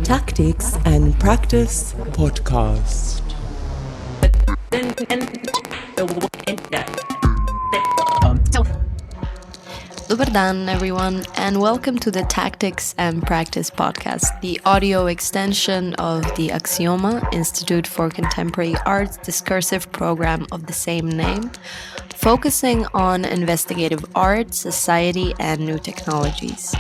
Tactics and Practice Podcast. Dobar dan, everyone, and welcome to the Tactics and Practice Podcast, the audio extension of the Aksioma Institute for Contemporary Arts discursive program of the same name, focusing on investigative art, society, and new technologies.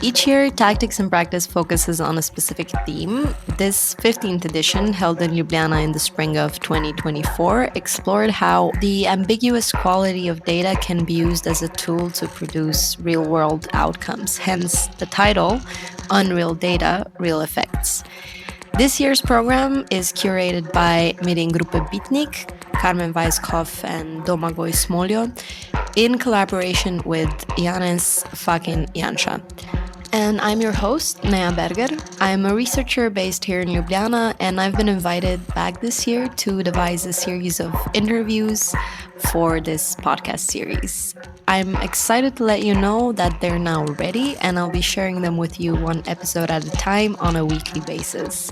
Each year, Tactics and Practice focuses on a specific theme. This 15th edition, held in Ljubljana in the spring of 2024, explored how the ambiguous quality of data can be used as a tool to produce real-world outcomes, hence the title, Unreal Data, Real Effects. This year's program is curated by Gruppe Bitnik, Carmen Weisskopf and Domagoj Smoljo, in collaboration with Janez fucking Janša. And I'm your host, Neja Berger. I'm a researcher based here in Ljubljana, and I've been invited back this year to devise a series of interviews for this podcast series. I'm excited to let you know that they're now ready, and I'll be sharing them with you one episode at a time on a weekly basis.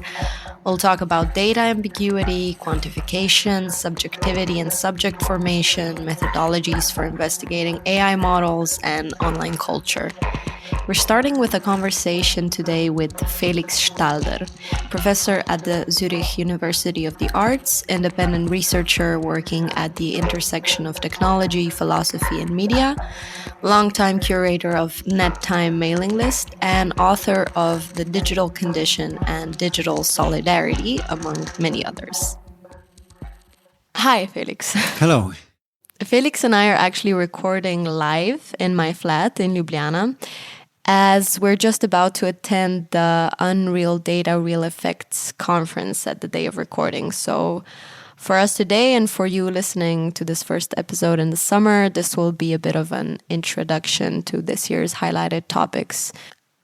We'll talk about data ambiguity, quantification, subjectivity and subject formation, methodologies for investigating AI models, and online culture. We're starting with a conversation today with Felix Stalder, professor at the Zurich University of the Arts, independent researcher working at the intersection of technology, philosophy, and media, longtime curator of NetTime mailing list, and author of The Digital Condition and Digital Solidarity, among many others. Hi, Felix. Hello. Felix and I are actually recording live in my flat in Ljubljana, as we're just about to attend the Unreal Data, Real Effects conference at the day of recording. So for us today and for you listening to this first episode in the summer, this will be a bit of an introduction to this year's highlighted topics.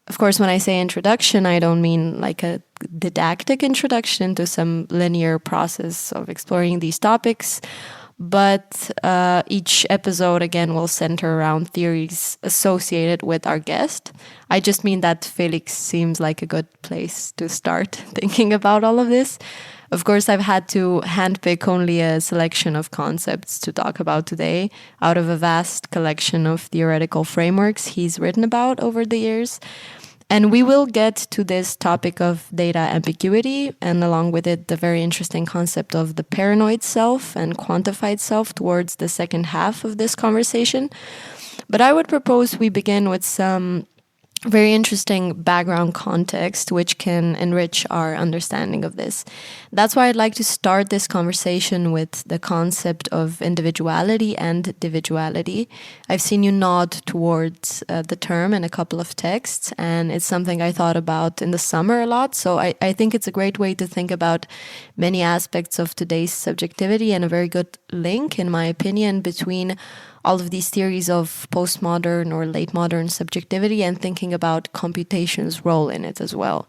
Of course, when I say introduction, I don't mean like a didactic introduction to some linear process of exploring these topics. But each episode, again, will center around theories associated with our guest. I just mean that Felix seems like a good place to start thinking about all of this. Of course, I've had to handpick only a selection of concepts to talk about today out of a vast collection of theoretical frameworks he's written about over the years. And we will get to this topic of data ambiguity, and along with it, the very interesting concept of the paranoid self and quantified self towards the second half of this conversation. But I would propose we begin with some very interesting background context, which can enrich our understanding of this. That's why I'd like to start this conversation with the concept of individuality and dividuality. I've seen you nod towards the term in a couple of texts, and it's something I thought about in the summer a lot. So I think it's a great way to think about many aspects of today's subjectivity, and a very good link, in my opinion, between all of these theories of postmodern or late modern subjectivity and thinking about computation's role in it as well.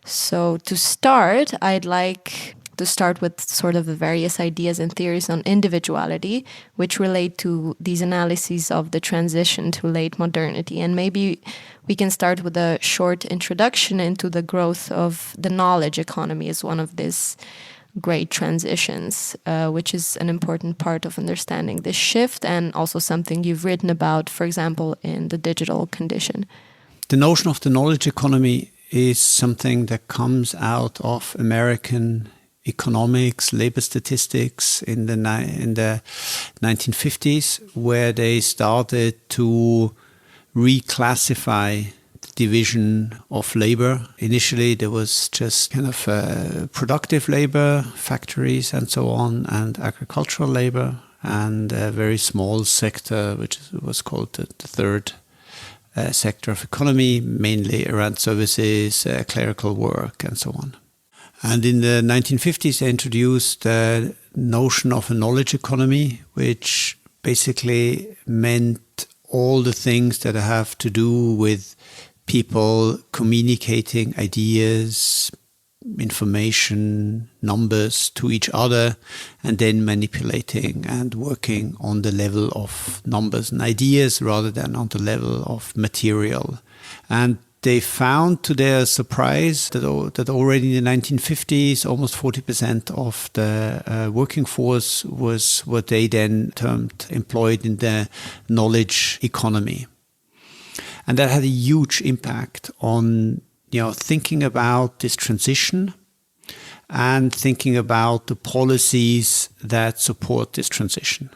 So to start, I'd like to start with sort of the various ideas and theories on individuality, which relate to these analyses of the transition to late modernity. And maybe we can start with a short introduction into the growth of the knowledge economy as one of these great transitions, which is an important part of understanding this shift, and also something you've written about, for example, in The Digital Condition. The notion of the knowledge economy is something that comes out of American economics, labor statistics in the 1950s, where they started to reclassify division of labor. Initially, there was just kind of productive labor, factories and so on, and agricultural labor, and a very small sector, which was called the third sector of economy, mainly around services, clerical work, and so on. And in the 1950s, they introduced the notion of a knowledge economy, which basically meant all the things that have to do with people communicating ideas, information, numbers to each other, and then manipulating and working on the level of numbers and ideas rather than on the level of material. And they found, to their surprise, that already in the 1950s, almost 40% of the working force was what they then termed employed in the knowledge economy. And that had a huge impact on, thinking about this transition and thinking about the policies that support this transition.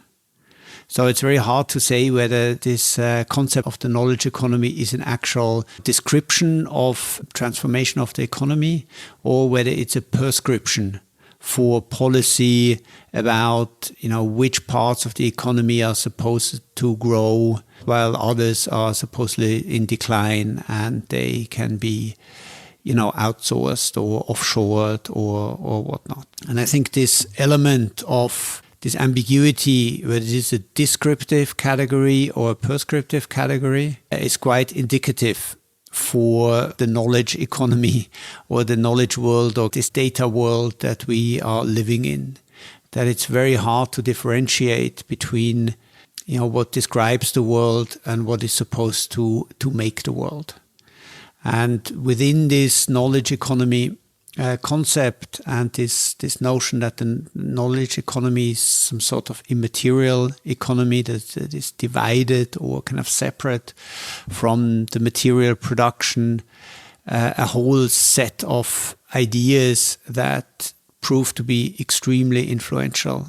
So it's very hard to say whether this concept of the knowledge economy is an actual description of transformation of the economy, or whether it's a prescription for policy about, which parts of the economy are supposed to grow while others are supposedly in decline and they can be, outsourced or offshored or whatnot. And I think this element of this ambiguity, whether it is a descriptive category or a prescriptive category, is quite indicative for the knowledge economy or the knowledge world or this data world that we are living in. That it's very hard to differentiate between, what describes the world and what is supposed to make the world. And within this knowledge economy concept and this notion that the knowledge economy is some sort of immaterial economy that is divided or kind of separate from the material production, a whole set of ideas that proved to be extremely influential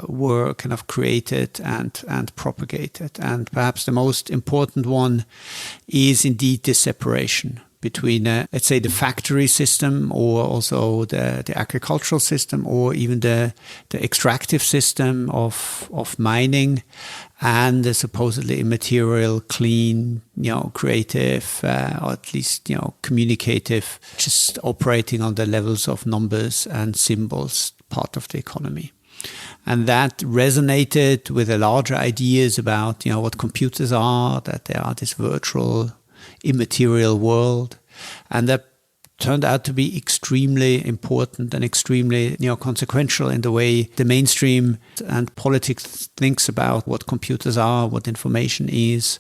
were kind of created and propagated. And perhaps the most important one is indeed this separation between, let's say, the factory system or also the agricultural system or even the extractive system of mining and the supposedly immaterial, clean, creative, or at least, communicative, just operating on the levels of numbers and symbols part of the economy. And that resonated with the larger ideas about, what computers are, that they are this virtual immaterial world, and that turned out to be extremely important and extremely consequential in the way the mainstream and politics thinks about what computers are, what information is.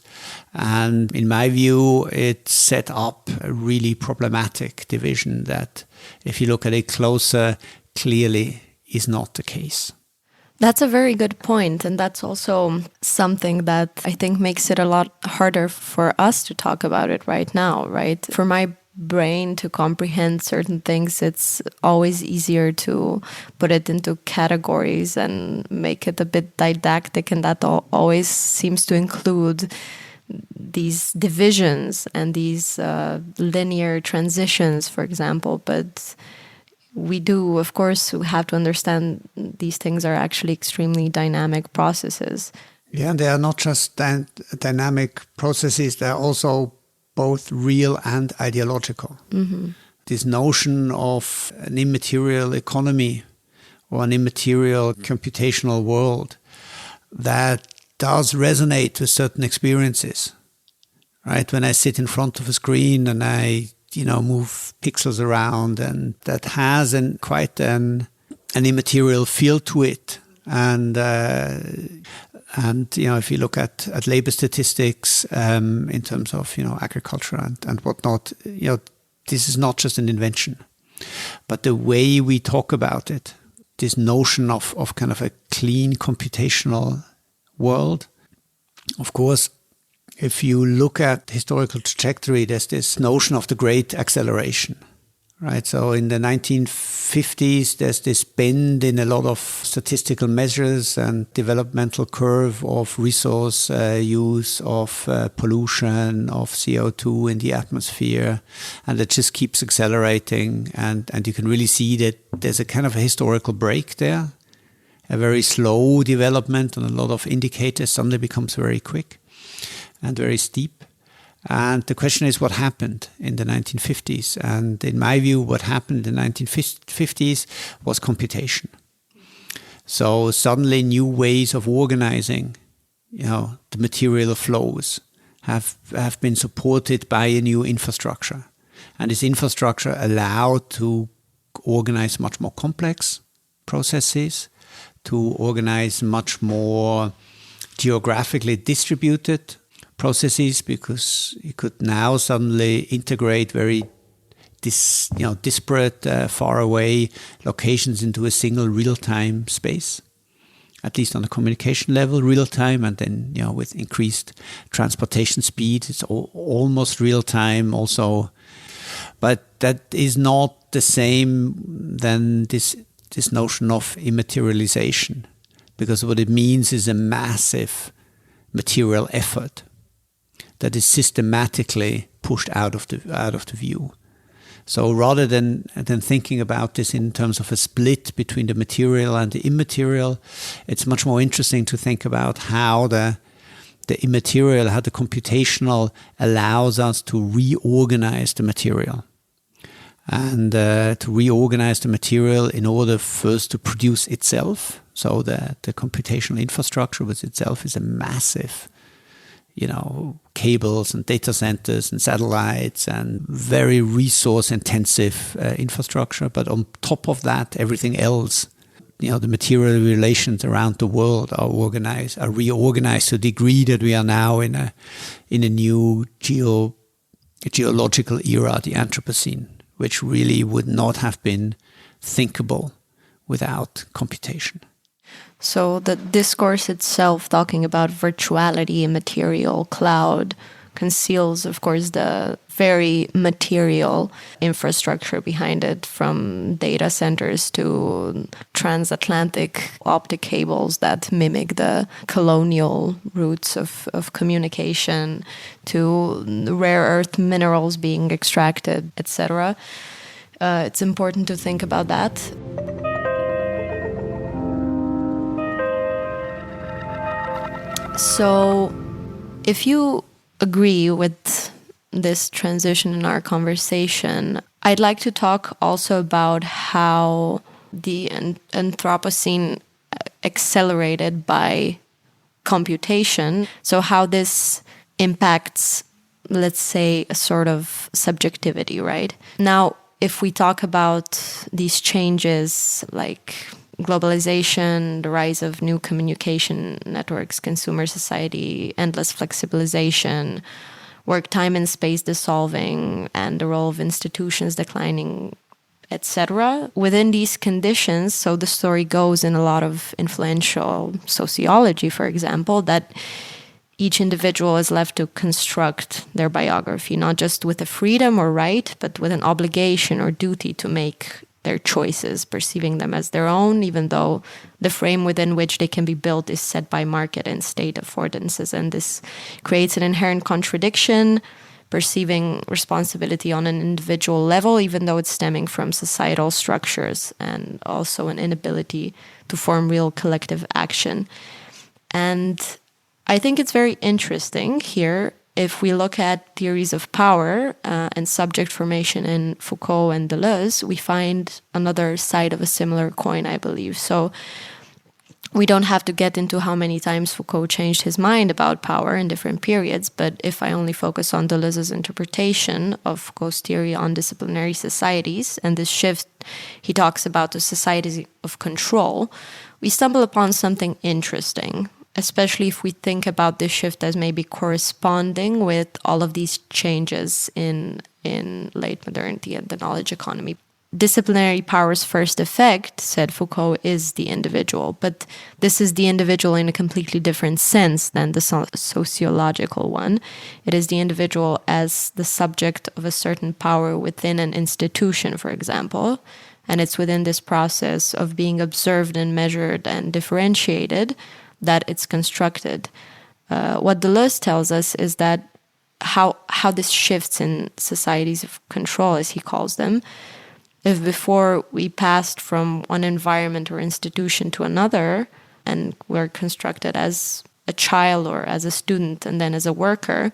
And in my view, it set up a really problematic division that, if you look at it closer, clearly is not the case. That's a very good point, and that's also something that I think makes it a lot harder for us to talk about it right now, right? For my brain to comprehend certain things, it's always easier to put it into categories and make it a bit didactic, and that always seems to include these divisions and these linear transitions, for example, but we do, of course, have to understand these things are actually extremely dynamic processes. Yeah, they are not just dynamic processes, they're also both real and ideological. Mm-hmm. This notion of an immaterial economy or an immaterial computational world that does resonate with certain experiences, right? When I sit in front of a screen and I move pixels around, and that has quite an immaterial feel to it. And if you look at labor statistics in terms of agriculture and whatnot, this is not just an invention, but the way we talk about it, this notion of kind of a clean computational world, of course. If you look at historical trajectory, there's this notion of the great acceleration, right? So in the 1950s, there's this bend in a lot of statistical measures and developmental curve of resource use, of pollution, of CO2 in the atmosphere, and it just keeps accelerating. And you can really see that there's a kind of a historical break there, a very slow development on a lot of indicators suddenly becomes very quick and very steep. And the question is what happened in the 1950s. And in my view, what happened in the 1950s was computation. So suddenly new ways of organizing, the material flows have been supported by a new infrastructure. And this infrastructure allowed to organize much more complex processes, to organize much more geographically distributed processes, because you could now suddenly integrate very disparate, far away locations into a single real-time space, at least on the communication level, real-time, and then with increased transportation speed, it's almost real-time also. But that is not the same than this notion of immaterialization, because what it means is a massive material effort that is systematically pushed out of the view. So rather than thinking about this in terms of a split between the material and the immaterial, it's much more interesting to think about how the immaterial, how the computational allows us to reorganize the material. And to reorganize the material in order first to produce itself. So the computational infrastructure with itself is a massive, cables and data centers and satellites and very resource intensive infrastructure. But on top of that, everything else, the material relations around the world are reorganized to a degree that we are now in a new geological era, the Anthropocene, which really would not have been thinkable without computation. So the discourse itself, talking about virtuality, immaterial, cloud, conceals, of course, the very material infrastructure behind it, from data centers to transatlantic optic cables that mimic the colonial routes of communication, to rare earth minerals being extracted, etc. It's important to think about that. So if you agree with this transition in our conversation, I'd like to talk also about how the Anthropocene accelerated by computation. So how this impacts, let's say, a sort of subjectivity, right? Now, if we talk about these changes like globalization, the rise of new communication networks, consumer society, endless flexibilization, work time and space dissolving, and the role of institutions declining, etc. Within these conditions, so the story goes in a lot of influential sociology, for example, that each individual is left to construct their biography, not just with a freedom or right, but with an obligation or duty to make their choices, perceiving them as their own, even though the frame within which they can be built is set by market and state affordances. And this creates an inherent contradiction, perceiving responsibility on an individual level, even though it's stemming from societal structures, and also an inability to form real collective action. And I think it's very interesting here, if we look at theories of power and subject formation in Foucault and Deleuze, we find another side of a similar coin, I believe. So we don't have to get into how many times Foucault changed his mind about power in different periods, but if I only focus on Deleuze's interpretation of Foucault's theory on disciplinary societies and this shift he talks about to societies of control, we stumble upon something interesting, especially if we think about this shift as maybe corresponding with all of these changes in late modernity and the knowledge economy. Disciplinary power's first effect, said Foucault, is the individual, but this is the individual in a completely different sense than the sociological one. It is the individual as the subject of a certain power within an institution, for example, and it's within this process of being observed and measured and differentiated that it's constructed. What Deleuze tells us is that how this shifts in societies of control, as he calls them. If before we passed from one environment or institution to another, and we're constructed as a child or as a student and then as a worker,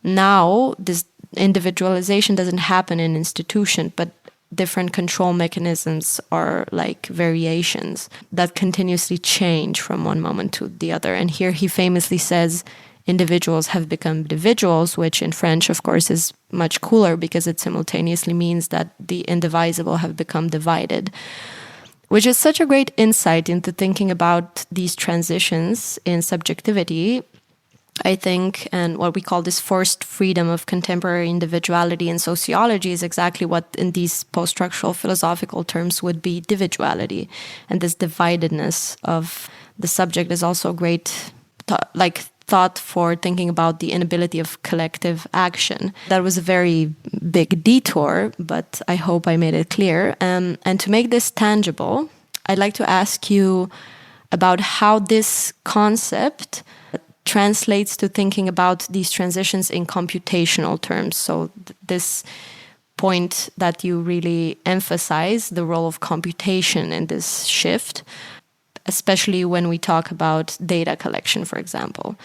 now this individualization doesn't happen in institution, but different control mechanisms are like variations that continuously change from one moment to the other. And here he famously says individuals have become individuals, which in French, of course, is much cooler because it simultaneously means that the indivisible have become divided, which is such a great insight into thinking about these transitions in subjectivity. I think, and what we call this forced freedom of contemporary individuality in sociology is exactly what in these post-structural philosophical terms would be dividuality. And this dividedness of the subject is also a great thought for thinking about the inability of collective action. That was a very big detour, but I hope I made it clear. And to make this tangible, I'd like to ask you about how this concept translates to thinking about these transitions in computational terms. So this point that you really emphasize, the role of computation in this shift, especially when we talk about data collection, for example.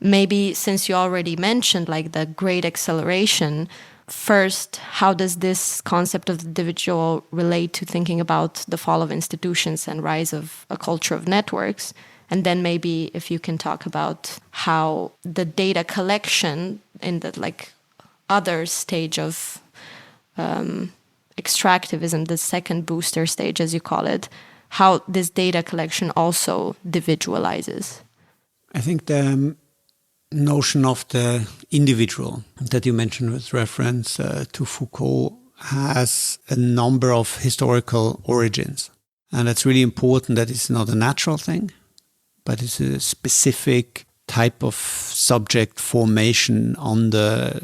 Maybe since you already mentioned like the great acceleration, first, how does this concept of the individual relate to thinking about the fall of institutions and rise of a culture of networks? And then maybe if you can talk about how the data collection in the other stage of extractivism, the second booster stage, as you call it, how this data collection also individualizes. I think the notion of the individual that you mentioned with reference to Foucault has a number of historical origins. And it's really important that it's not a natural thing, but it's a specific type of subject formation under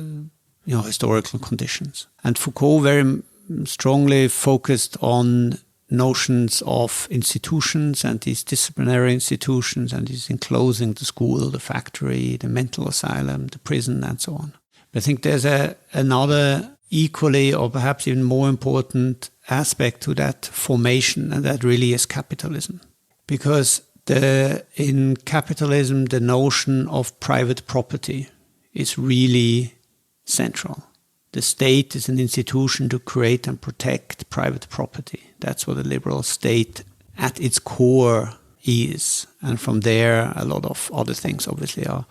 historical conditions. And Foucault very strongly focused on notions of institutions and these disciplinary institutions, and he's enclosing the school, the factory, the mental asylum, the prison, and so on. But I think there's another equally or perhaps even more important aspect to that formation, and that really is capitalism. Because in capitalism, the notion of private property is really central. The state is an institution to create and protect private property. That's what a liberal state at its core is. And from there, a lot of other things obviously are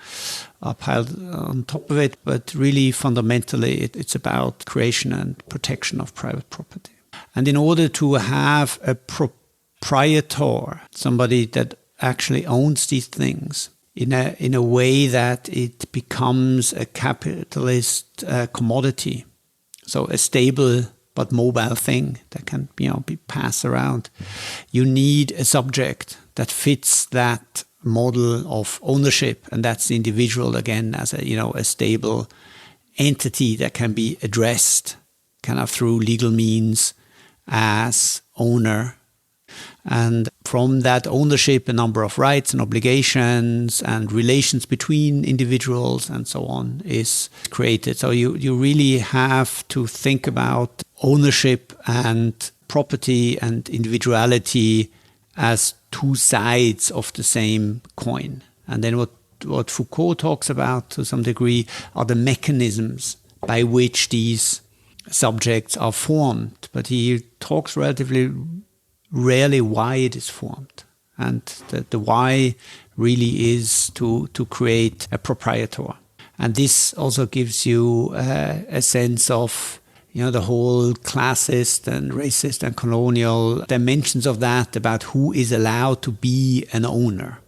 piled on top of it. But really, fundamentally, it's about creation and protection of private property. And in order to have a proprietor, somebody that actually owns these things, in a way that it becomes a capitalist commodity, so a stable but mobile thing that can be passed around. You need a subject that fits that model of ownership, and that's the individual again as a stable entity that can be addressed kind of through legal means as owner. And from that ownership, a number of rights and obligations and relations between individuals and so on is created. So you really have to think about ownership and property and individuality as two sides of the same coin. And then what Foucault talks about to some degree are the mechanisms by which these subjects are formed. But he talks relatively rarely why it is formed. And the why really is to create a proprietor. And this also gives you a sense of the whole classist and racist and colonial dimensions of that, about who is allowed to be an owner,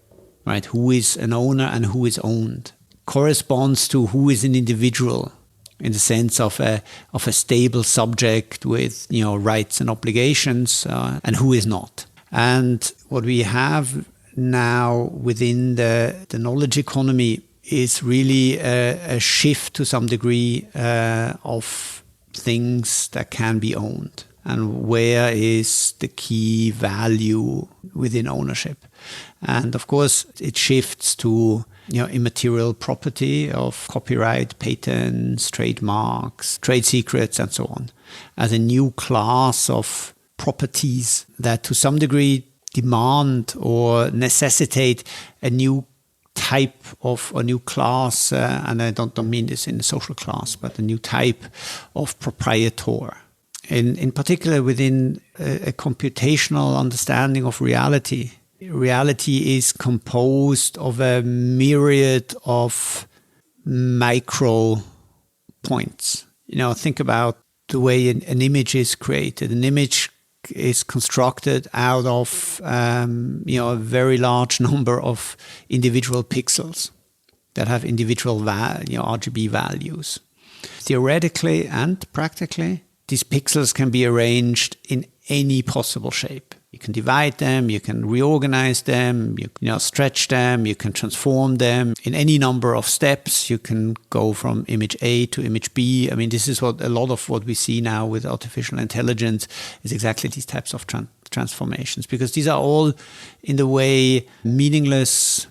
right? Who is an owner and who is owned corresponds to who is an individual, in the sense of a stable subject with rights and obligations, and who is not. And what we have now within the knowledge economy is really a shift to some degree of things that can be owned, and where is the key value within ownership. And of course it shifts to immaterial property of copyright, patents, trademarks, trade secrets, and so on, as a new class of properties that to some degree demand or necessitate a new type of a new class, and I don't mean this in a social class, but a new type of proprietor. In particular within a computational understanding of reality. Reality is composed of a myriad of micro points. Think about the way an image is created. An image is constructed out of a very large number of individual pixels. that have individual RGB values. Theoretically and practically, these pixels can be arranged in any possible shape. You can divide them, you can reorganize them, you can stretch them, you can transform them in any number of steps. You can go from image A to image B. I mean, this is what a lot of what we see now with artificial intelligence is exactly these types of transformations, because these are all, in the way, meaningless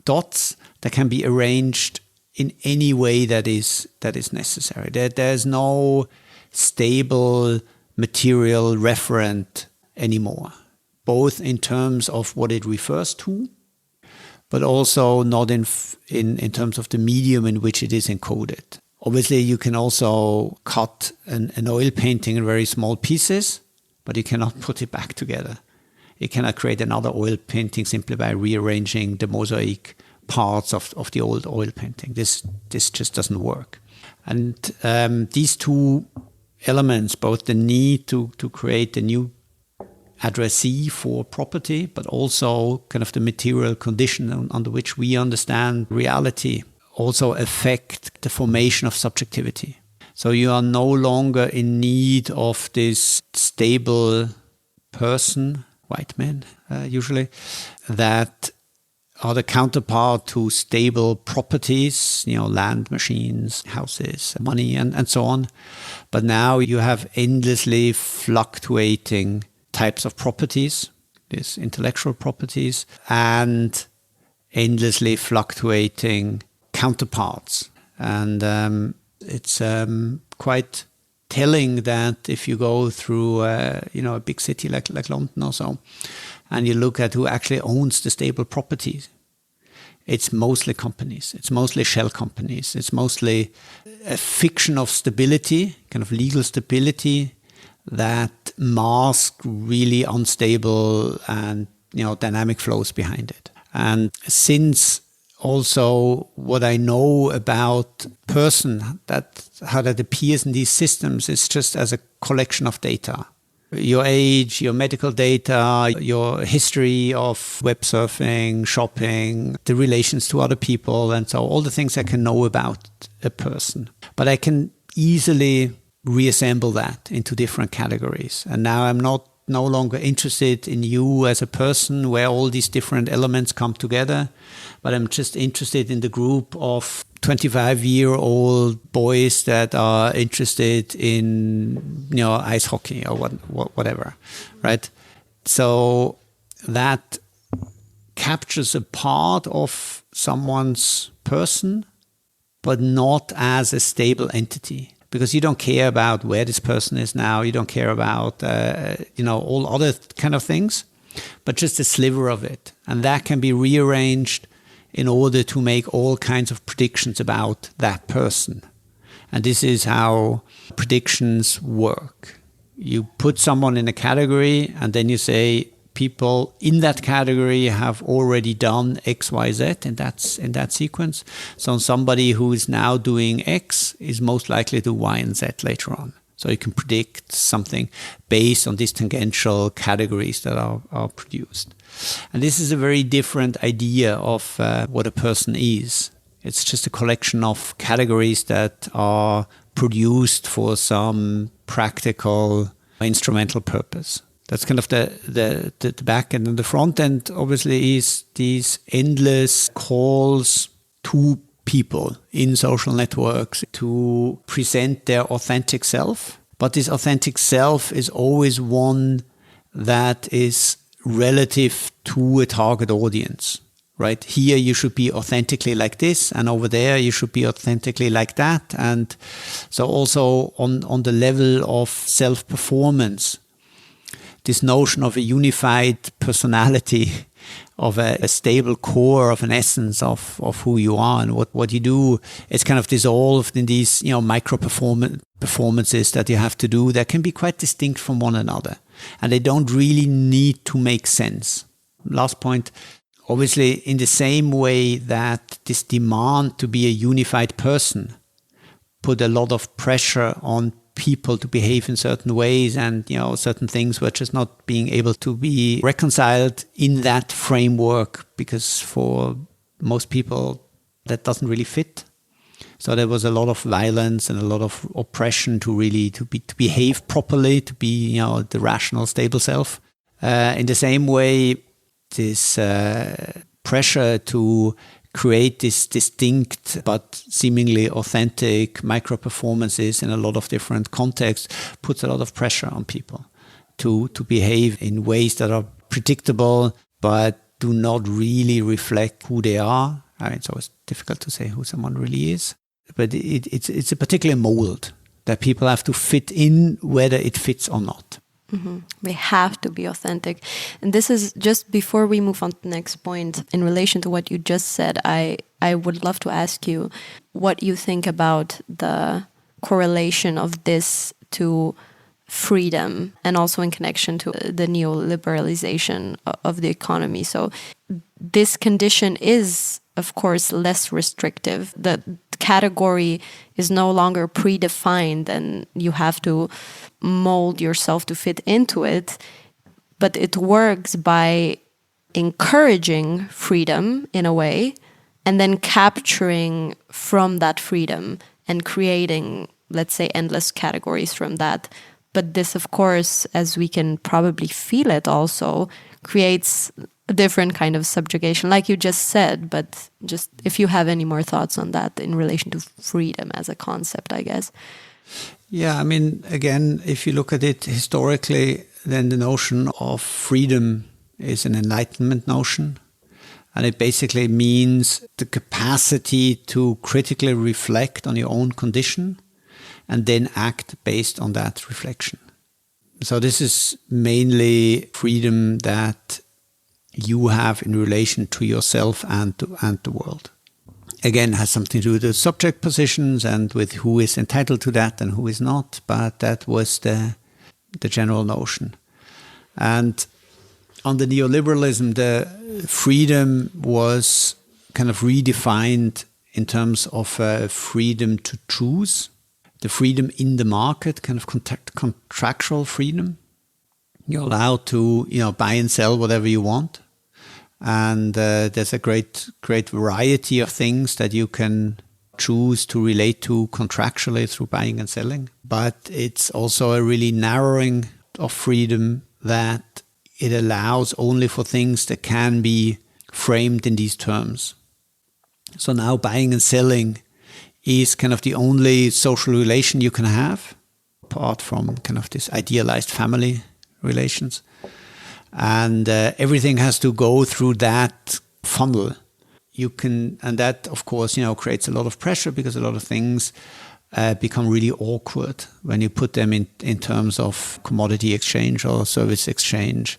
dots that can be arranged in any way that is necessary. There's no stable material referent anymore, both in terms of what it refers to, but also not in terms of the medium in which it is encoded. Obviously, you can also cut an oil painting in very small pieces, but you cannot put it back together. You cannot create another oil painting simply by rearranging the mosaic parts of the old oil painting. This just doesn't work. And these two elements, both the need to create a new addressee for property, but also kind of the material condition under which we understand reality, also affect the formation of subjectivity. So you are no longer in need of this stable person, white men usually, that are the counterpart to stable properties, land, machines, houses, money, and so on. But now you have endlessly fluctuating types of properties, these intellectual properties, and endlessly fluctuating counterparts. And it's quite telling that if you go through a big city like London or so, and you look at who actually owns the stable properties, it's mostly companies. It's mostly shell companies. It's mostly a fiction of stability, kind of legal stability, that mask really unstable and dynamic flows behind it. And since also what I know about person, how that appears in these systems is just as a collection of data. Your age, your medical data, your history of web surfing, shopping, the relations to other people, and so all the things I can know about a person. But I can easily reassemble that into different categories. And now I'm no longer interested in you as a person where all these different elements come together, but I'm just interested in the group of 25-year-old boys that are interested in ice hockey or whatever, right? So that captures a part of someone's person, but not as a stable entity. Because you don't care about where this person is now, you don't care about all other kind of things, but just a sliver of it, and that can be rearranged in order to make all kinds of predictions about that person. And this is how predictions work. You put someone in a category, and then you say people in that category have already done X, Y, Z in that sequence. So somebody who is now doing X is most likely to do Y and Z later on. So you can predict something based on these tangential categories that are produced. And this is a very different idea of what a person is. It's just a collection of categories that are produced for some practical instrumental purpose. That's kind of the back end. And the front end obviously is these endless calls to people in social networks to present their authentic self. But this authentic self is always one that is relative to a target audience, right? Here you should be authentically like this, and over there you should be authentically like that. And so also on the level of self-performance, this notion of a unified personality, of a stable core, of an essence of who you are and what you do, it's kind of dissolved in these micro performances that you have to do that can be quite distinct from one another, and they don't really need to make sense. Last point, obviously, in the same way that this demand to be a unified person put a lot of pressure on people to behave in certain ways, and certain things were just not being able to be reconciled in that framework, because for most people that doesn't really fit. So there was a lot of violence and a lot of oppression to behave properly, to be, the rational, stable self. In the same way, this pressure to create this distinct but seemingly authentic micro performances in a lot of different contexts puts a lot of pressure on people to behave in ways that are predictable but do not really reflect who they are. I mean, it's always difficult to say who someone really is, but it's a particular mold that people have to fit in, whether it fits or not. Mm-hmm. We have to be authentic. And this is just before we move on to the next point, in relation to what you just said, I would love to ask you what you think about the correlation of this to freedom and also in connection to the neoliberalization of the economy. So this condition is, of course, less restrictive. The category is no longer predefined and you have to mold yourself to fit into it, but it works by encouraging freedom in a way and then capturing from that freedom and creating, let's say, endless categories from that. But this, of course, as we can probably feel it also, creates a different kind of subjugation, like you just said. But just if you have any more thoughts on that in relation to freedom as a concept, I guess. Yeah, I mean, again, if you look at it historically, then the notion of freedom is an Enlightenment notion. And it basically means the capacity to critically reflect on your own condition and then act based on that reflection. So this is mainly freedom that you have in relation to yourself and the world. Again, has something to do with the subject positions and with who is entitled to that and who is not, but that was the general notion. And under neoliberalism, the freedom was kind of redefined in terms of freedom to choose, the freedom in the market, kind of contractual freedom. You're allowed to, buy and sell whatever you want. And there's a great variety of things that you can choose to relate to contractually through buying and selling. But it's also a really narrowing of freedom that it allows only for things that can be framed in these terms. So now buying and selling is kind of the only social relation you can have, apart from kind of this idealized family relations. And everything has to go through that funnel. And that, of course, creates a lot of pressure because a lot of things become really awkward when you put them in terms of commodity exchange or service exchange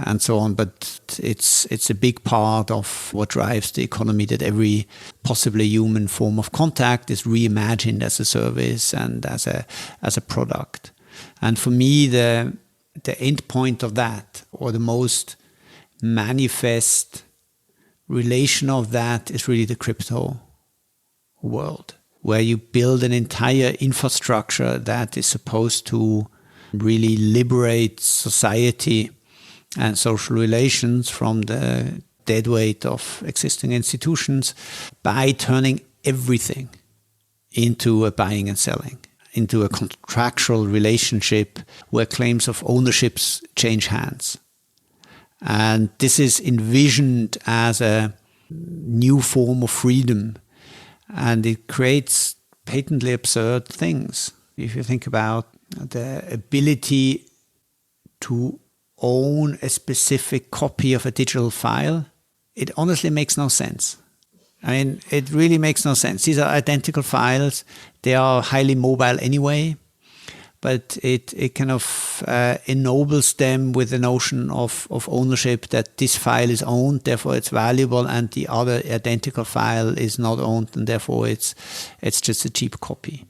and so on. But it's a big part of what drives the economy, that every possibly human form of contact is reimagined as a service and as a product. And for me, the end point of that, or the most manifest relation of that, is really the crypto world, where you build an entire infrastructure that is supposed to really liberate society and social relations from the deadweight of existing institutions by turning everything into a buying and selling, into a contractual relationship where claims of ownerships change hands. And this is envisioned as a new form of freedom, and it creates patently absurd things. If you think about the ability to own a specific copy of a digital file, it honestly makes no sense. I mean, it really makes no sense. These are identical files. They are highly mobile anyway, but it kind of ennobles them with the notion of ownership, that this file is owned, therefore it's valuable, and the other identical file is not owned, and therefore it's just a cheap copy.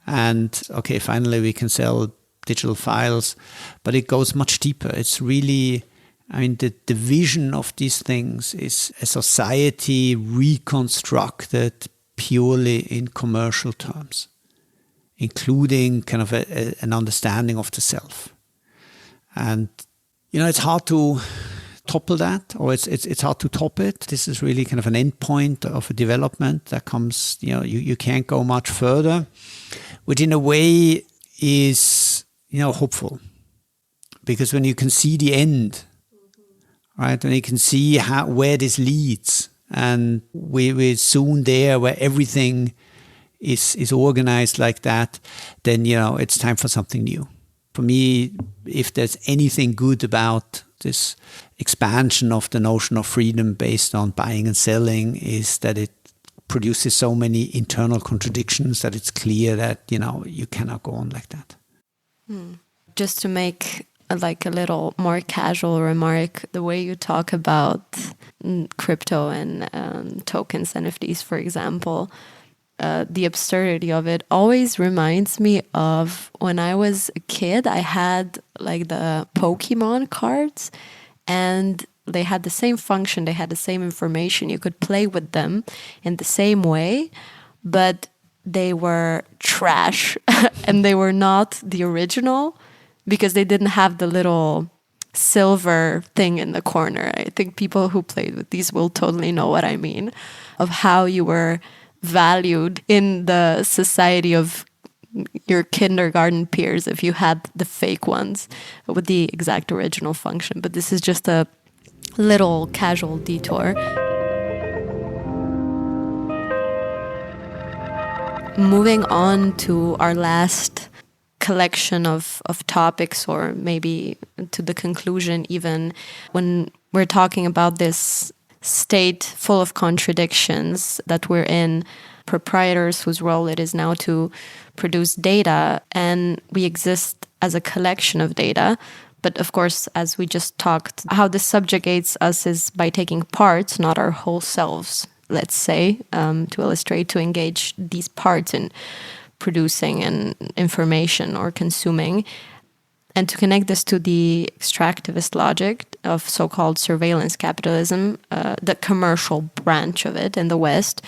And okay, finally we can sell digital files, but it goes much deeper. It's really, I mean, the vision of these things is a society reconstructed purely in commercial terms, including kind of an understanding of the self. And, it's hard to topple that, or it's hard to top it. This is really kind of an endpoint of a development that comes, you can't go much further, which in a way is, hopeful. Because when you can see the end, right, when you can see where this leads, and we're soon there where everything is organized like that, then, it's time for something new. For me, if there's anything good about this expansion of the notion of freedom based on buying and selling, is that it produces so many internal contradictions that it's clear that, you cannot go on like that. Just to make a little more casual remark, the way you talk about crypto and tokens, NFTs, for example, the absurdity of it always reminds me of when I was a kid. I had the Pokemon cards, and they had the same function, they had the same information. You could play with them in the same way, but they were trash and they were not the original because they didn't have the little silver thing in the corner. I think people who played with these will totally know what I mean, of how you were valued in the society of your kindergarten peers if you had the fake ones with the exact original function. But this is just a little casual detour. Moving on to our last collection of topics, or maybe to the conclusion even, when we're talking about this state full of contradictions that we're in, proprietors whose role it is now to produce data, and we exist as a collection of data. But of course, as we just talked, how this subjugates us is by taking parts, not our whole selves, let's say, to illustrate, to engage these parts in producing and information or consuming. And to connect this to the extractivist logic of so-called surveillance capitalism, the commercial branch of it in the West,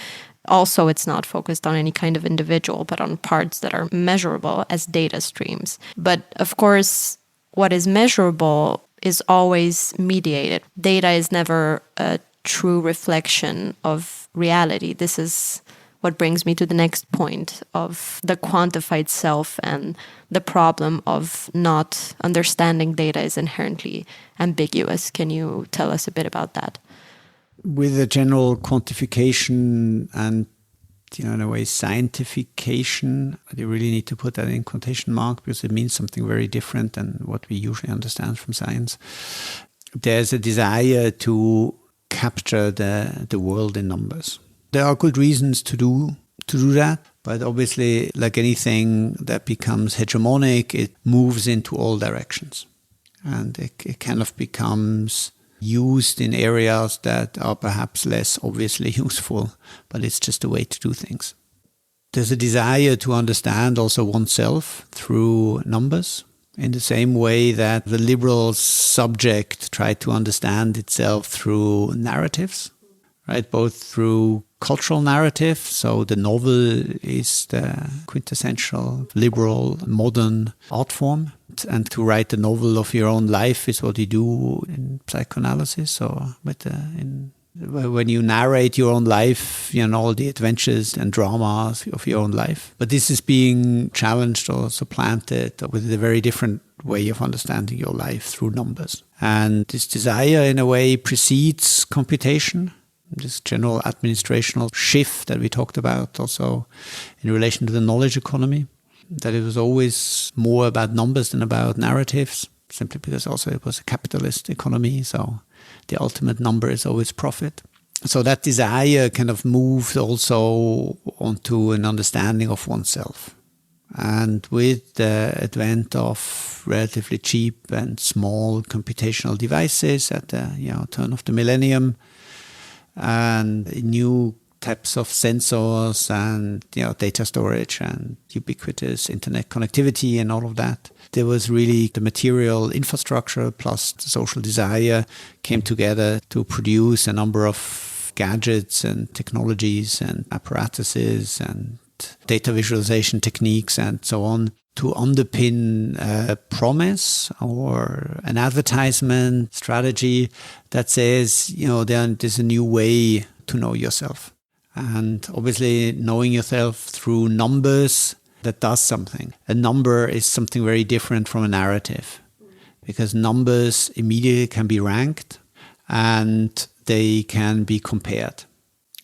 also it's not focused on any kind of individual, but on parts that are measurable as data streams. But of course, what is measurable is always mediated. Data is never a true reflection of reality. This is what brings me to the next point of the quantified self and the problem of not understanding data is inherently ambiguous. Can you tell us a bit about that? With the general quantification and, in a way, scientification, you really need to put that in quotation mark because it means something very different than what we usually understand from science. There's a desire to capture the world in numbers. There are good reasons to do that, but obviously, like anything that becomes hegemonic, it moves into all directions. And it kind of becomes used in areas that are perhaps less obviously useful, but it's just a way to do things. There's a desire to understand also oneself through numbers, in the same way that the liberal subject tried to understand itself through narratives, right? Both through cultural narrative, so the novel is the quintessential liberal modern art form, and to write the novel of your own life is what you do in psychoanalysis, or when you narrate your own life, all the adventures and dramas of your own life. But this is being challenged or supplanted with a very different way of understanding your life through numbers. And this desire, in a way, precedes computation. This general administrational shift that we talked about also in relation to the knowledge economy, that it was always more about numbers than about narratives, simply because also it was a capitalist economy, so the ultimate number is always profit. So that desire kind of moved also onto an understanding of oneself. And with the advent of relatively cheap and small computational devices at the turn of the millennium, and new types of sensors and data storage and ubiquitous internet connectivity and all of that, there was really the material infrastructure plus the social desire came together to produce a number of gadgets and technologies and apparatuses and data visualization techniques and so on to underpin a promise or an advertisement strategy that says, there's a new way to know yourself. And obviously knowing yourself through numbers, that does something. A number is something very different from a narrative, because numbers immediately can be ranked and they can be compared.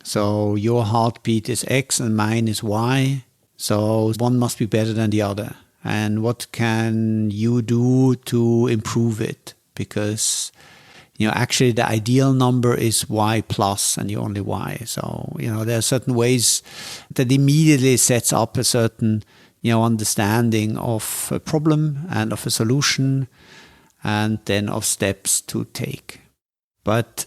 So your heartbeat is X and mine is Y. So one must be better than the other. And what can you do to improve it? Because, actually the ideal number is Y plus and you're only Y. So, there are certain ways that immediately sets up a certain, understanding of a problem and of a solution and then of steps to take. But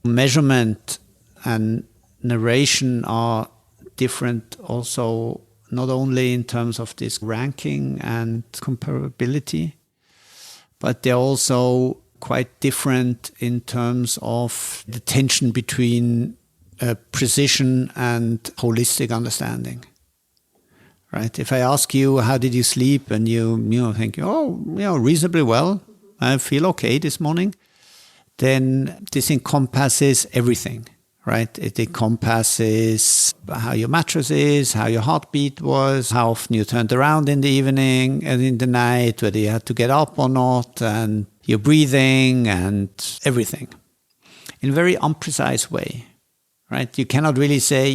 measurement and narration are different also, not only in terms of this ranking and comparability, but they're also quite different in terms of the tension between precision and holistic understanding. Right? If I ask you, how did you sleep? And you think, reasonably well. I feel okay this morning. Then this encompasses everything. Right? It encompasses how your mattress is, how your heartbeat was, how often you turned around in the evening and in the night, whether you had to get up or not, and your breathing and everything in a very imprecise way. Right? You cannot really say,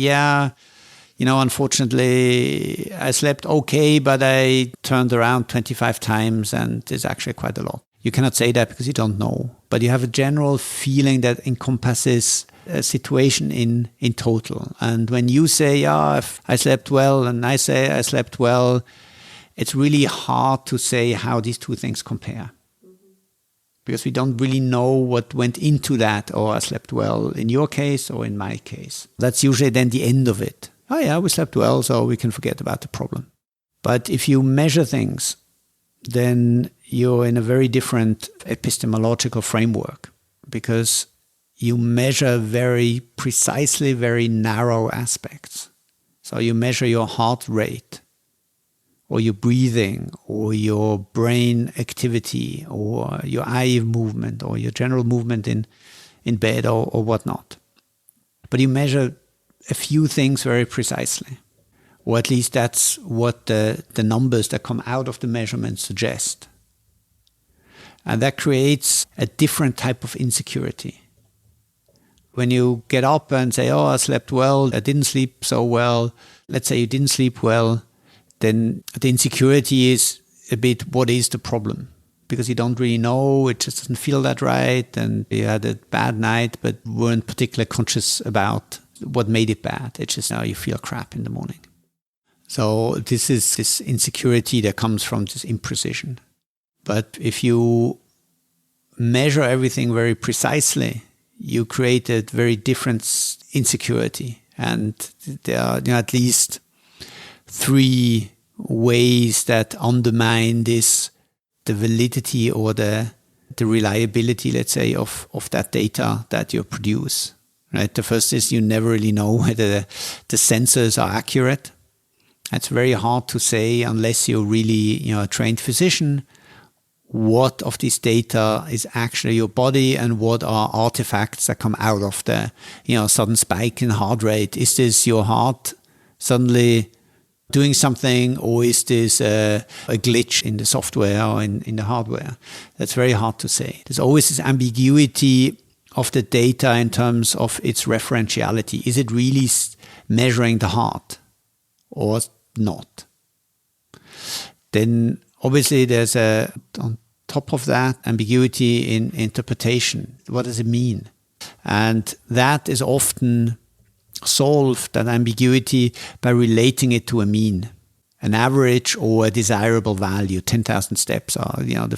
unfortunately, I slept okay, but I turned around 25 times and it's actually quite a lot. You cannot say that because you don't know, but you have a general feeling that encompasses a situation in total. And when you say, if I slept well, and I say I slept well, it's really hard to say how these two things compare. Because we don't really know what went into that, or I slept well in your case or in my case. That's usually then the end of it. We slept well, so we can forget about the problem. But if you measure things, then you're in a very different epistemological framework, because you measure very precisely, very narrow aspects. So you measure your heart rate, or your breathing, or your brain activity, or your eye movement, or your general movement in bed or whatnot. But you measure a few things very precisely. Or at least that's what the numbers that come out of the measurement suggest. And that creates a different type of insecurity. When you get up and say, I slept well, I didn't sleep so well. Let's say you didn't sleep well, then the insecurity is a bit, what is the problem? Because you don't really know, it just doesn't feel that right, and you had a bad night, but weren't particularly conscious about what made it bad. It's just now you feel crap in the morning. So this is this insecurity that comes from this imprecision. But if you measure everything very precisely, you create a very different insecurity. And there are at least 3 ways that undermine this, the validity or the reliability, let's say, of that data that you produce. Right? The first is you never really know whether the sensors are accurate. It's very hard to say unless you're really a trained physician what of this data is actually your body and what are artifacts that come out of the sudden spike in heart rate. Is this your heart suddenly doing something, or is this a glitch in the software or in the hardware? That's very hard to say. There's always this ambiguity of the data in terms of its referentiality. Is it really measuring the heart or not? Then obviously there's on top of that, ambiguity in interpretation. What does it mean? And that is often solved, that ambiguity, by relating it to a mean, an average or a desirable value. 10,000 steps are, the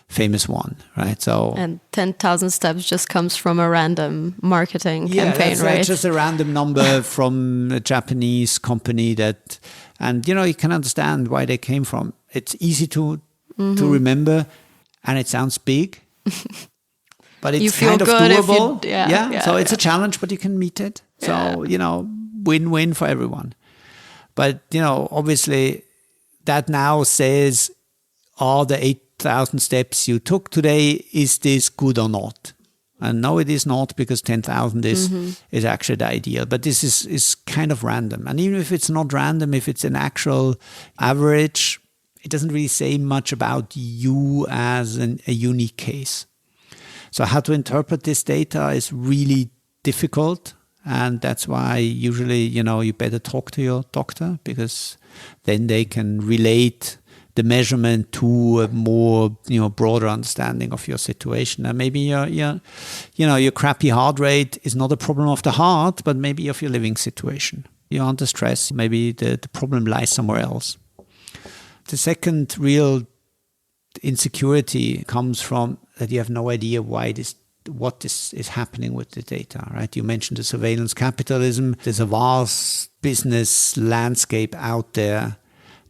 famous one, right? So, and 10,000 steps just comes from a random marketing campaign, right? That's just a random number from a Japanese company that, and you can understand why they came from. It's easy to remember, and it sounds big, but it's kind of doable. So it's a challenge, but you can meet it. So, win-win for everyone. But, obviously that now says, are the 8,000 steps you took today, is this good or not? And no, it is not, because 10,000 is actually the ideal. But this is kind of random. And even if it's not random, if it's an actual average, it doesn't really say much about you as a unique case. So how to interpret this data is really difficult. And that's why usually, you better talk to your doctor, because then they can relate the measurement to a more, broader understanding of your situation. And maybe your crappy heart rate is not a problem of the heart, but maybe of your living situation. You're under stress. Maybe the problem lies somewhere else. The second real insecurity comes from that you have no idea what this is happening with the data, right? You mentioned the surveillance capitalism. There's a vast business landscape out there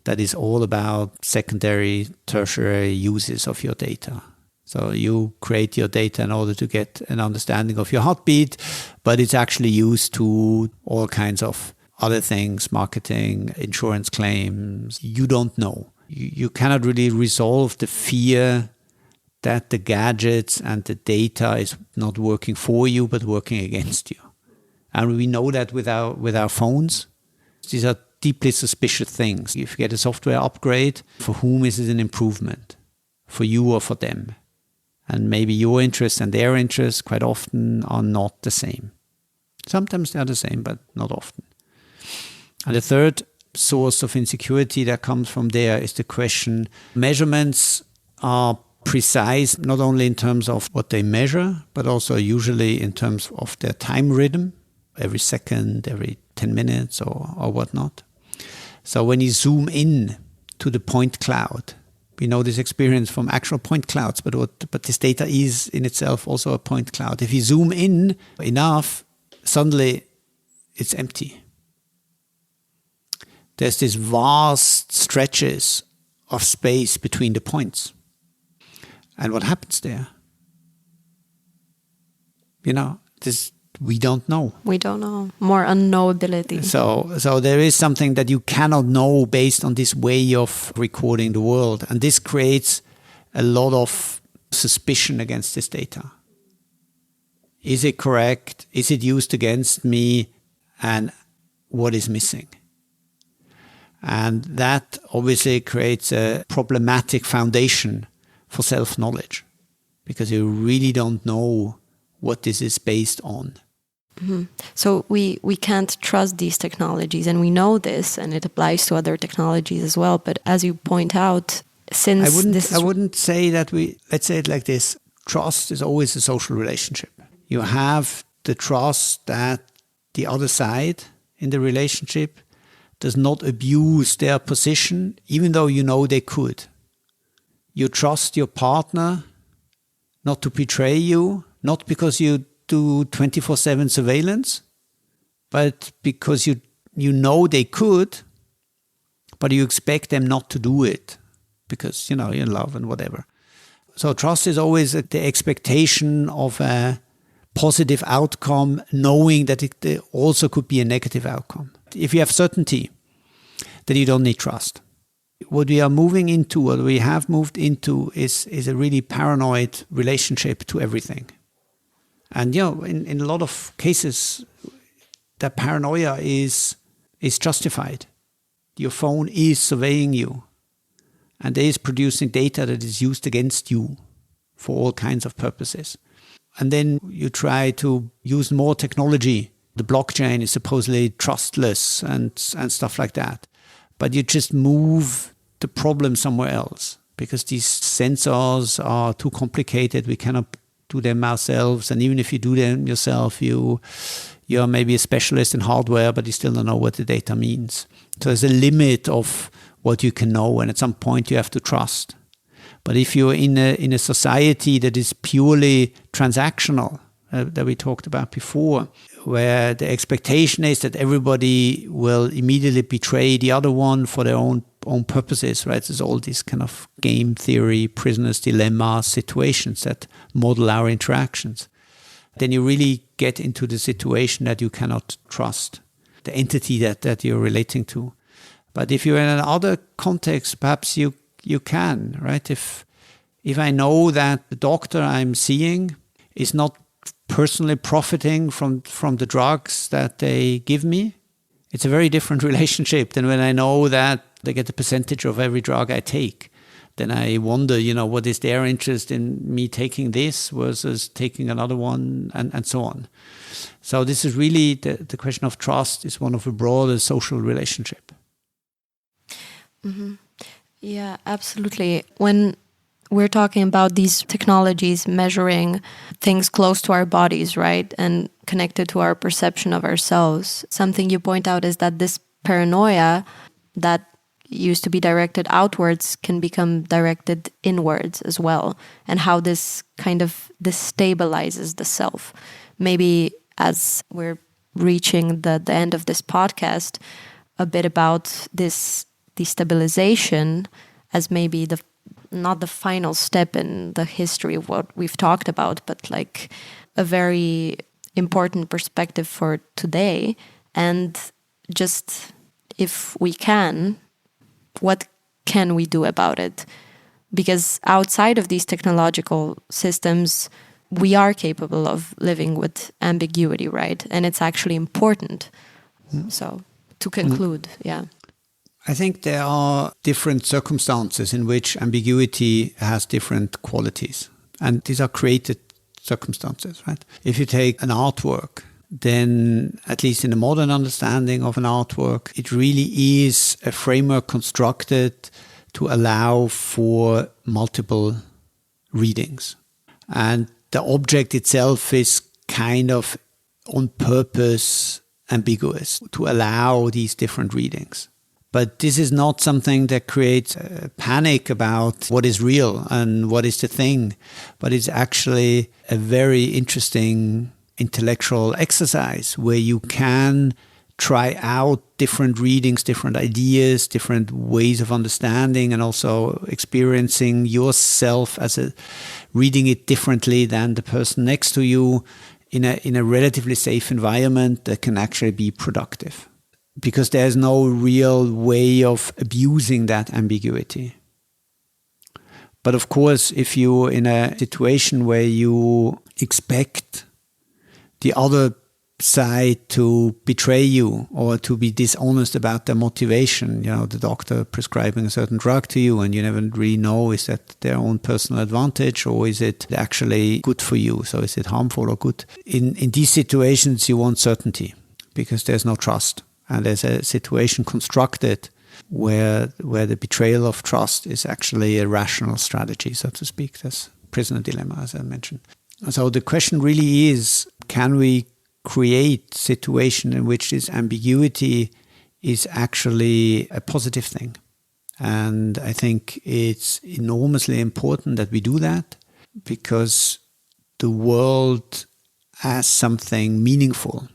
that is all about secondary, tertiary uses of your data. So you create your data in order to get an understanding of your heartbeat, but it's actually used to all kinds of other things, marketing, insurance claims. You don't know. You cannot really resolve the fear that the gadgets and the data is not working for you, but working against you. And we know that with our phones. These are deeply suspicious things. If you get a software upgrade, for whom is it an improvement? For you or for them? And maybe your interests and their interests quite often are not the same. Sometimes they are the same, but not often. And the third source of insecurity that comes from there is the question, measurements are precise, not only in terms of what they measure, but also usually in terms of their time rhythm, every second, every 10 minutes or whatnot. So when you zoom in to the point cloud, we know this experience from actual point clouds, but this data is in itself also a point cloud. If you zoom in enough, suddenly it's empty. There's these vast stretches of space between the points. And what happens there? We don't know. We don't know. More unknowability. So there is something that you cannot know based on this way of recording the world. And this creates a lot of suspicion against this data. Is it correct? Is it used against me? And what is missing? And that obviously creates a problematic foundation for self-knowledge, because you really don't know what this is based on. Mm-hmm. So we can't trust these technologies, and we know this, and it applies to other technologies as well. But as you point out, since I wouldn't say that let's say it like this: trust is always a social relationship. You have the trust that the other side in the relationship does not abuse their position, even though you know they could. You trust your partner not to betray you, not because you do 24/7 surveillance, but because you know they could, but you expect them not to do it because, you're in love and whatever. So trust is always the expectation of a positive outcome, knowing that it also could be a negative outcome. If you have certainty, then you don't need trust. What we are moving into, what we have moved into, is a really paranoid relationship to everything. And in a lot of cases, that paranoia is justified. Your phone is surveying you, and it is producing data that is used against you for all kinds of purposes. And then you try to use more technology. The blockchain is supposedly trustless and stuff like that. But you just move the problem somewhere else because these sensors are too complicated. We cannot do them ourselves. And even if you do them yourself, you're maybe a specialist in hardware, but you still don't know what the data means. So there's a limit of what you can know. And at some point you have to trust. But if you're in a society that is purely transactional, that we talked about before, where the expectation is that everybody will immediately betray the other one for their own purposes, right? There's all these kind of game theory, prisoner's dilemma situations that model our interactions. Then you really get into the situation that you cannot trust the entity that you're relating to. But if you're in another context, perhaps you can, right? If I know that the doctor I'm seeing is not personally profiting from the drugs that they give me, it's a very different relationship than when I know that they get a percentage of every drug I take. Then I wonder, what is their interest in me taking this versus taking another one, and so on. So this is really the question of trust is one of a broader social relationship. Mm-hmm. Yeah, absolutely. When we're talking about these technologies measuring things close to our bodies, right, and connected to our perception of ourselves, something you point out is that this paranoia that used to be directed outwards can become directed inwards as well, and how this kind of destabilizes the self. Maybe as we're reaching the end of this podcast, a bit about this destabilization as maybe not the final step in the history of what we've talked about, but like a very important perspective for today. And just, if we can, what can we do about it? Because outside of these technological systems, we are capable of living with ambiguity, right? And it's actually important. So to conclude, yeah. I think there are different circumstances in which ambiguity has different qualities. And these are created circumstances, right? If you take an artwork, then at least in the modern understanding of an artwork, it really is a framework constructed to allow for multiple readings. And the object itself is kind of on purpose ambiguous to allow these different readings. But this is not something that creates a panic about what is real and what is the thing, but it's actually a very interesting intellectual exercise where you can try out different readings, different ideas, different ways of understanding, and also experiencing yourself as reading it differently than the person next to you in a relatively safe environment that can actually be productive. Because there's no real way of abusing that ambiguity. But of course, if you're in a situation where you expect the other side to betray you or to be dishonest about their motivation, the doctor prescribing a certain drug to you and you never really know, is that their own personal advantage or is it actually good for you? So is it harmful or good? In these situations, you want certainty because there's no trust. And there's a situation constructed where the betrayal of trust is actually a rational strategy, so to speak. That's prisoner dilemma, as I mentioned. So the question really is, can we create a situation in which this ambiguity is actually a positive thing? And I think it's enormously important that we do that because the world as something meaningful,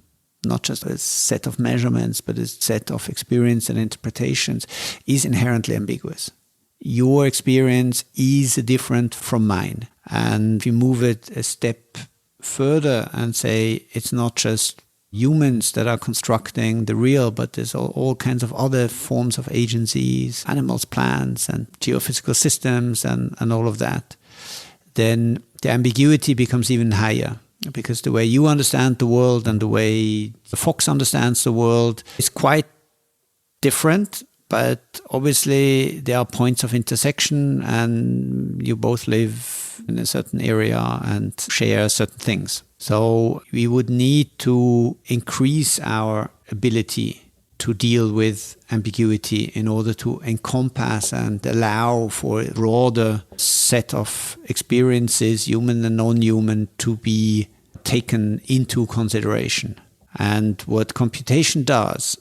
not just a set of measurements, but a set of experience and interpretations, is inherently ambiguous. Your experience is different from mine. And if you move it a step further and say it's not just humans that are constructing the real, but there's all kinds of other forms of agencies, animals, plants, and geophysical systems, and all of that, then the ambiguity becomes even higher. Because the way you understand the world and the way the fox understands the world is quite different, but obviously there are points of intersection and you both live in a certain area and share certain things. So we would need to increase our ability to deal with ambiguity in order to encompass and allow for a broader set of experiences, human and non-human, to be taken into consideration. And what computation does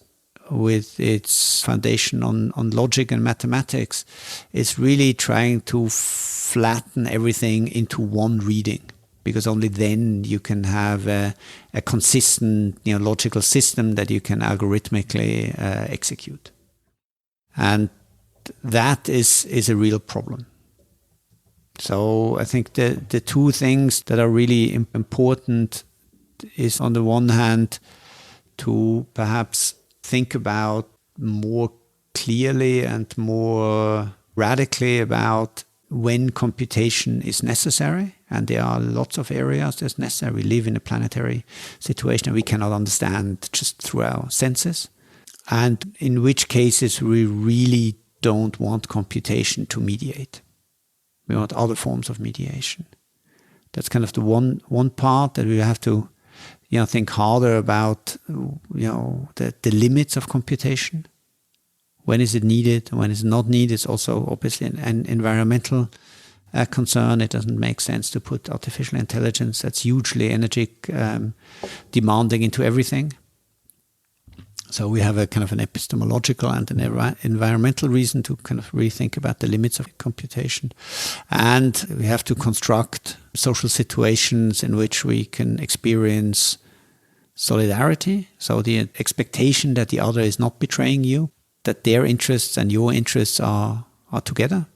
with its foundation on logic and mathematics is really trying to flatten everything into one reading. Because only then you can have a consistent, logical system that you can algorithmically execute. And that is a real problem. So I think the two things that are really important is, on the one hand, to perhaps think about more clearly and more radically about when computation is necessary. And there are lots of areas that's necessary. We live in a planetary situation and we cannot understand just through our senses. And in which cases we really don't want computation to mediate. We want other forms of mediation. That's kind of the one part that we have to think harder about, the limits of computation. When is it needed? When is it not needed? It's also obviously an environmental concern. It doesn't make sense to put artificial intelligence that's hugely energy demanding into everything. So we have a kind of an epistemological and an environmental reason to kind of rethink about the limits of computation. And we have to construct social situations in which we can experience solidarity. So the expectation that the other is not betraying you, that their interests and your interests are together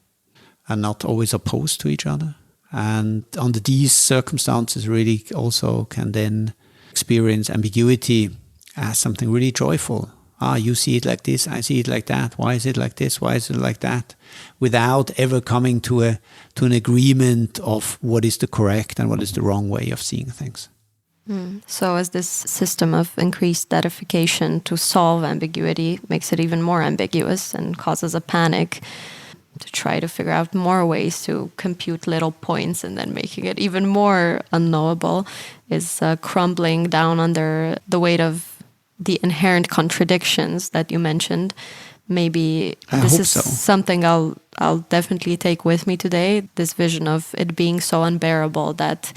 and not always opposed to each other. And under these circumstances, really also can then experience ambiguity as something really joyful. You see it like this, I see it like that. Why is it like this? Why is it like that? Without ever coming to an agreement of what is the correct and what is the wrong way of seeing things. So as this system of increased datification to solve ambiguity makes it even more ambiguous and causes a panic to try to figure out more ways to compute little points and then making it even more unknowable, is crumbling down under the weight of the inherent contradictions that you mentioned. Maybe this is something I'll definitely take with me today, this vision of it being so unbearable that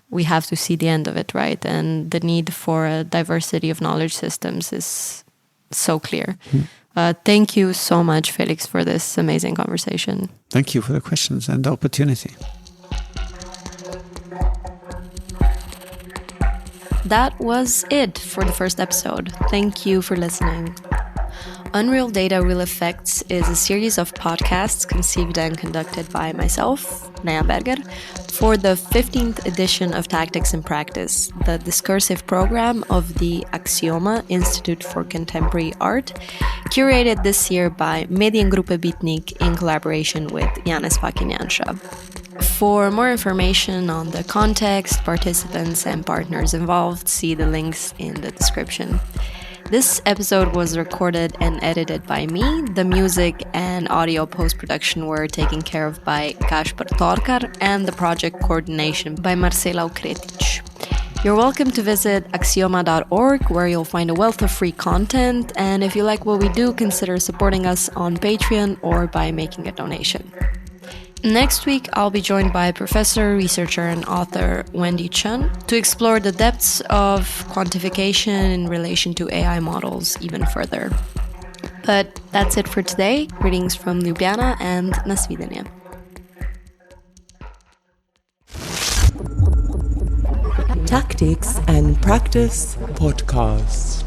we have to see the end of it, right? And the need for a diversity of knowledge systems is so clear. Thank you so much, Felix, for this amazing conversation. Thank you for the questions and the opportunity. That was it for the first episode. Thank you for listening. Unreal Data, Real Effects is a series of podcasts conceived and conducted by myself, Neja Berger, for the 15th edition of Tactics in Practice, the discursive program of the Aksioma Institute for Contemporary Art, curated this year by Mediengruppe Bitnik in collaboration with Janez Fakinjansha. For more information on the context, participants, and partners involved, see the links in the description. This episode was recorded and edited by me. The music and audio post-production were taken care of by Gašper Torkar and the project coordination by Marcela Ukretic. You're welcome to visit aksioma.org, where you'll find a wealth of free content, and if you like what we do, consider supporting us on Patreon or by making a donation. Next week, I'll be joined by professor, researcher, and author Wendy Chun to explore the depths of quantification in relation to AI models even further. But that's it for today. Greetings from Ljubljana and na svidenje. Tactics and Practice Podcast.